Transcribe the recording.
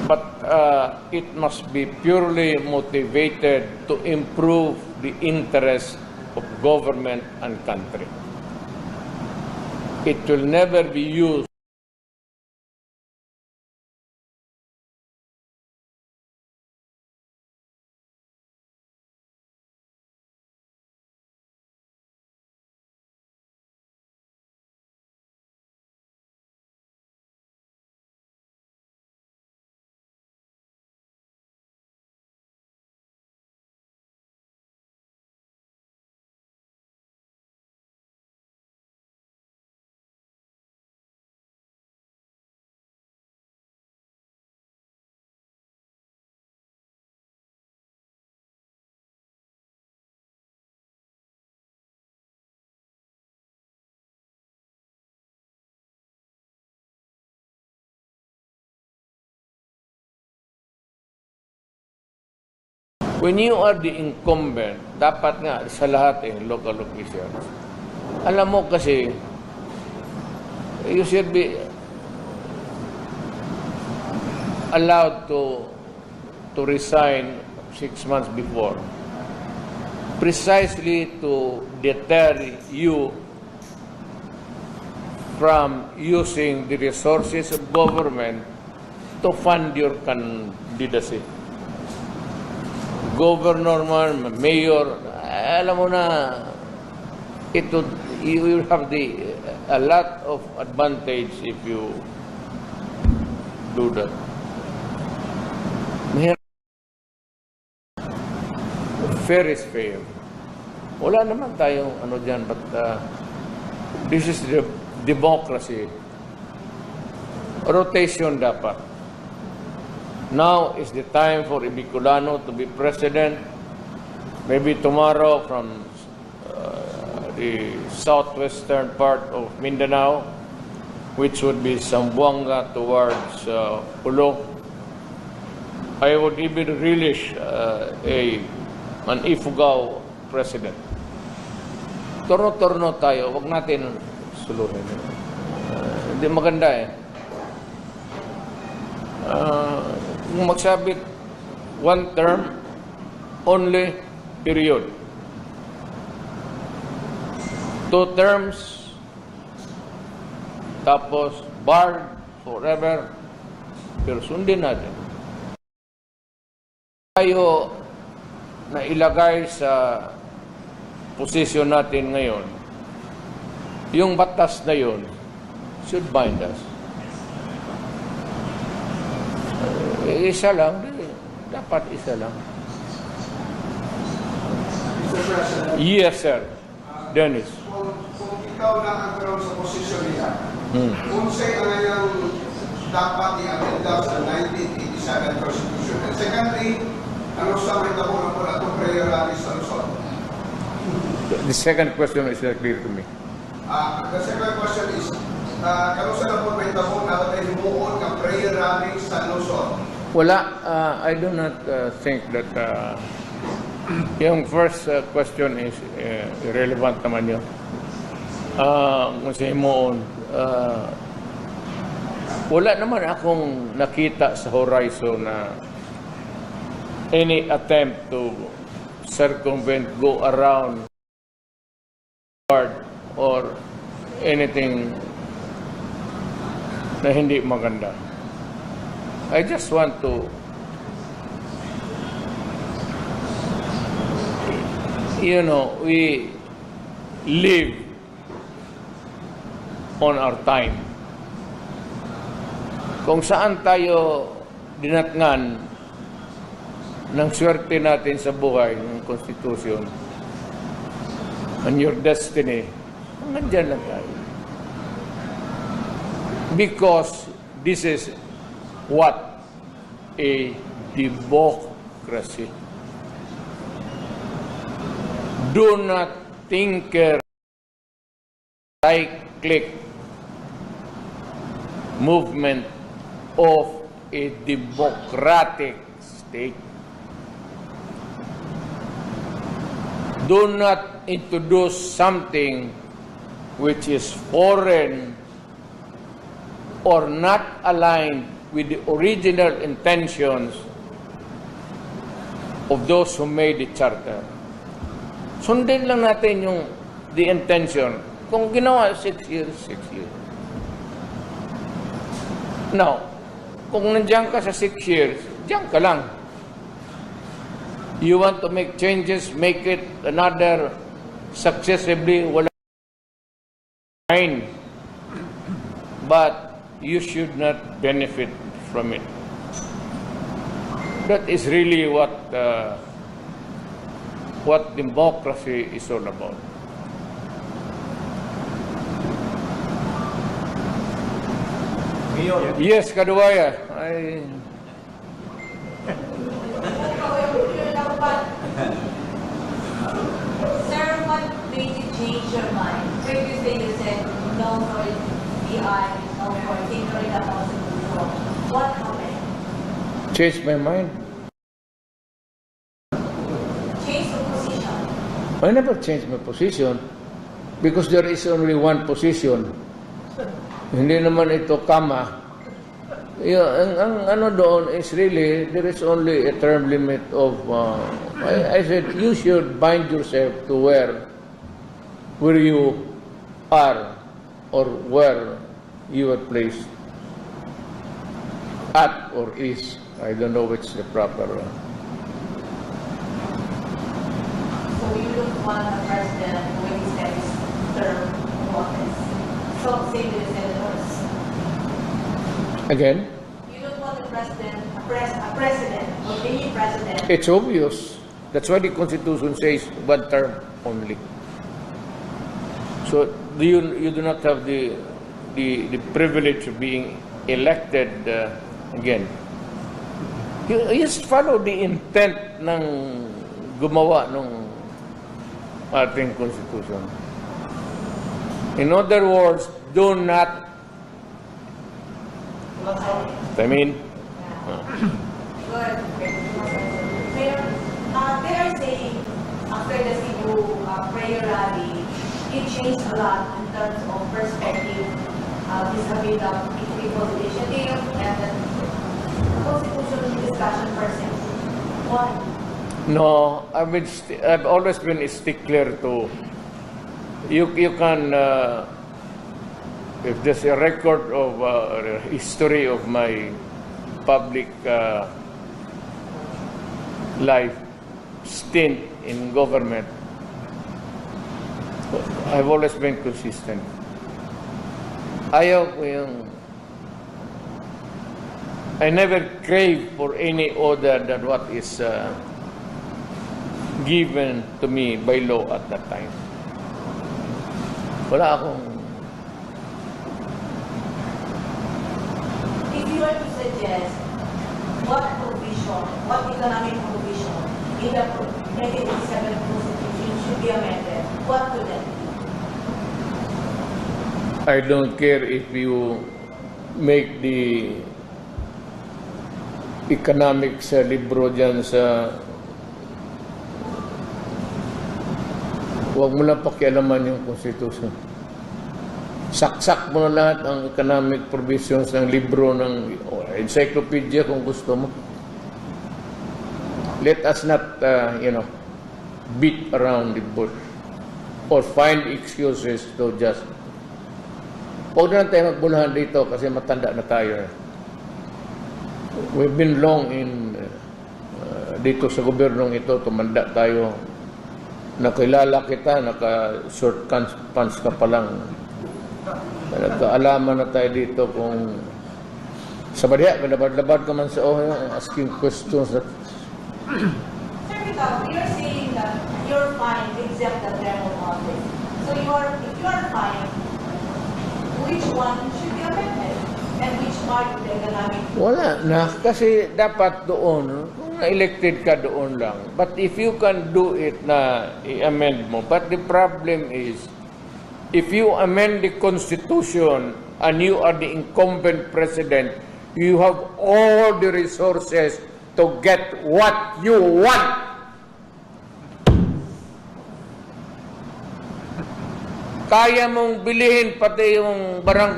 but it must be purely motivated to improve the interests of government and country. It will never be used when you are the incumbent, dapat nga sa lahat local officials. Alam mo kasi, you should be allowed to resign 6 months before, precisely to deter you from using the resources of government to fund your candidacy. Governor man, mayor, alam mo na, you will have a lot of advantage if you do that. Fair is fair. Wala naman tayong ano dyan, but this is the democracy. Rotation dapat. Now is the time for Bicolano to be president. Maybe tomorrow from the southwestern part of Mindanao, which would be Zamboanga towards Pulo. I would even relish an Ifugao president. Torno-torno tayo, wag natin suluhin. Hindi maganda Kung magsabit, one term, only, period. 2 terms, tapos barred forever, pero sundin natin. Tayo na ilagay sa posisyon natin ngayon, yung batas na yun should bind us. Isa lang, dapat isa lang. Mr. President. Yes, sir. Dennis. Kung ikaw lang ang karoon sa posisyon nila, kung sa'yo ang ngayong dapat i-amenda sa 1987 Constitution. And secondly, ano sa may tabunan po na itong prayer rally sa Luzon? The second question is clear to me. The second question is, kano sa na po may tabunan na tayo humuon ng prayer rally sa Luzon? Wala, I do not think that yung first question is irrelevant naman yun. Kasi mo wala naman akong nakita sa horizon na any attempt to circumvent, go around or anything na hindi maganda. I just want to we live on our time. Kung saan tayo dinatngan ng swerte natin sa buhay, ng Constitution, and your destiny, nandyan lang tayo. Because this is what a democracy. Do not tinker cyclic movement of a democratic state. Do not introduce something which is foreign or not aligned with the original intentions of those who made the charter. Sundin lang natin yung the intention. Kung ginawa 6 years, 6 years. Now, kung nandiyan ka sa 6 years, diyan ka lang. You want to make changes, make it another successively, wala fine. But you should not benefit from it. That is really what democracy is all about. Yes, Kaduwaya. Sir, what made you change your mind? Previously you said no for DI, no for ignoring the constitution. What happened? Change my mind. Change the position. I never changed my position because there is only one position. Hindi naman ito kama. Ang ano doon is really, there is only a term limit of, I said, you should bind yourself to where you are or where you are placed. At or is. I don't know which is the proper one. So you don't want a president when he said his term of office. So same with the senators. Again, You don't want a president, a president, or any president. it's obvious. That's why the Constitution says one term only. So you do not have the privilege of being elected again. You just follow the intent ng gumawa ng ating Constitution. In other words, do not, I mean, Good. Mayor, they are saying after the Cebu prayer rally, it changed a lot in terms of perspective vis-a-vis the people's initiative and the constitutional discussion per se. Why? no, I've always been a stickler to, you can, if there's a record of history of my public life stint in government, I've always been consistent. Ayaw ko yung, I never crave for any other than what is given to me by law at that time. Wala akong, If you were to suggest what provision, what economic provision in the 1987 Constitution should be amended, what would that be? I don't care if you make the economics libro dyan sa, huwag mo lang pakialaman yung Constitution. Saksak mo na lahat ang economic provisions ng libro ng encyclopedia kung gusto mo. Let us not, beat around the bush or find excuses to just. Huwag na lang tayo magbulahan dito kasi matanda na tayo. We've been long in dito sa gobyernong ito, tumanda tayo. Nakilala kita, naka-short pants ka pa lang. Nagkaalaman na tayo dito kung sa badya, labad-labad ka man sa asking questions. Sir, because you're saying that you're fine except the term of office. So if you are fine, which one should be amended? And which part of the economic? Wala na, kasi dapat doon, kung na-elected ka doon lang. But if you can do it na i-amend mo, but the problem is, if you amend the Constitution and you are the incumbent president, you have all the resources to get what you want. Kaya mong bilihin pati yung barangay